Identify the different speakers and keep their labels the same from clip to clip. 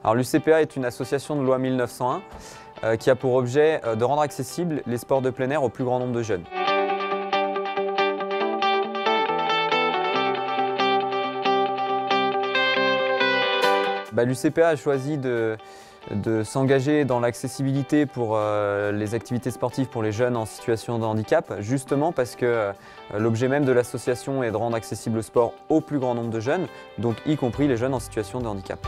Speaker 1: Alors l'UCPA est une association de loi 1901 qui a pour objet de rendre accessibles les sports de plein air au plus grand nombre de jeunes. L'UCPA a choisi de s'engager dans l'accessibilité pour les activités sportives pour les jeunes en situation de handicap, justement parce que l'objet même de l'association est de rendre accessible le sport au plus grand nombre de jeunes, donc y compris les jeunes en situation de handicap.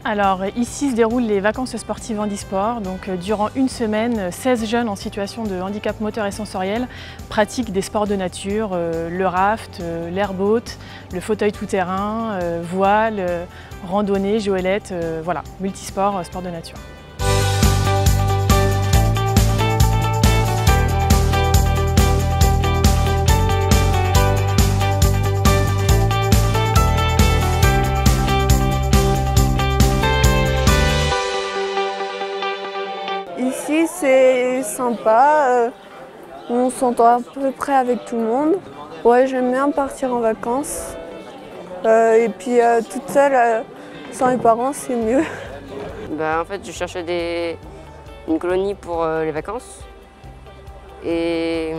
Speaker 2: Alors ici se déroulent les vacances sportives handisport. Donc durant une semaine, 16 jeunes en situation de handicap moteur et sensoriel pratiquent des sports de nature, le raft, l'airboat, le fauteuil tout-terrain, voile, randonnée, goélette, voilà, multisport, sport de nature.
Speaker 3: Ici c'est sympa, on s'entend à peu près avec tout le monde. Ouais, j'aime bien partir en vacances. Et puis toute seule, sans les parents, c'est mieux.
Speaker 4: En fait, je cherchais une colonie pour les vacances. Et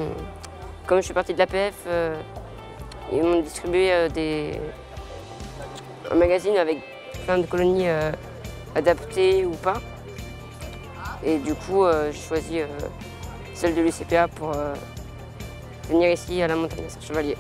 Speaker 4: comme je suis partie de l'APF, ils m'ont distribué un magazine avec plein de colonies adaptées ou pas. Et du coup, j'ai choisi celle de l'UCPA pour venir ici à la montagne à Sarchevalier.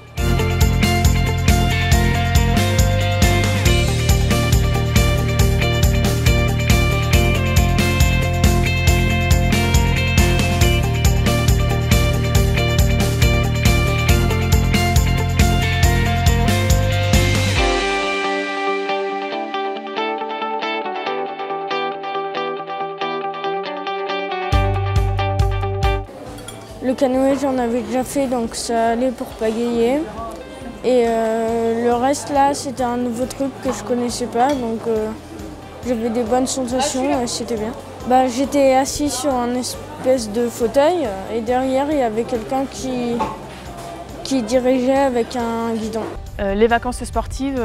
Speaker 5: Le canoë, j'en avais déjà fait, donc ça allait pour pagayer. Et le reste là, c'était un nouveau truc que je connaissais pas, donc j'avais des bonnes sensations et c'était bien. J'étais assis sur un espèce de fauteuil et derrière il y avait quelqu'un qui dirigeait avec un guidon.
Speaker 2: Les vacances sportives,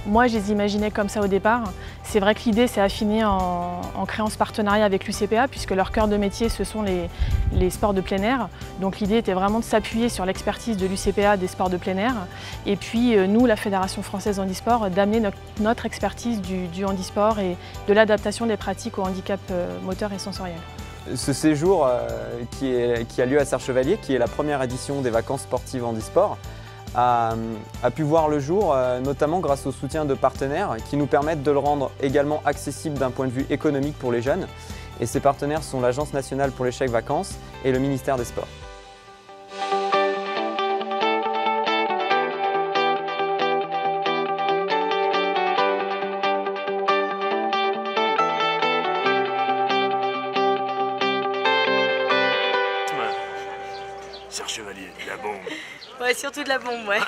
Speaker 2: moi je les imaginais comme ça au départ. C'est vrai que l'idée s'est affinée en créant ce partenariat avec l'UCPA puisque leur cœur de métier ce sont les sports de plein air. Donc l'idée était vraiment de s'appuyer sur l'expertise de l'UCPA des sports de plein air et puis nous, la Fédération française handisport, d'amener notre expertise du handisport et de l'adaptation des pratiques au handicap moteur et sensoriel.
Speaker 1: Ce séjour qui a lieu à Sarchevalier, qui est la première édition des vacances sportives handisport, a pu voir le jour, notamment grâce au soutien de partenaires qui nous permettent de le rendre également accessible d'un point de vue économique pour les jeunes. Et ces partenaires sont l'Agence nationale pour les chèques vacances et le ministère des Sports.
Speaker 6: Sarchevalier, de la bombe.
Speaker 7: Ouais, surtout de la bombe, ouais.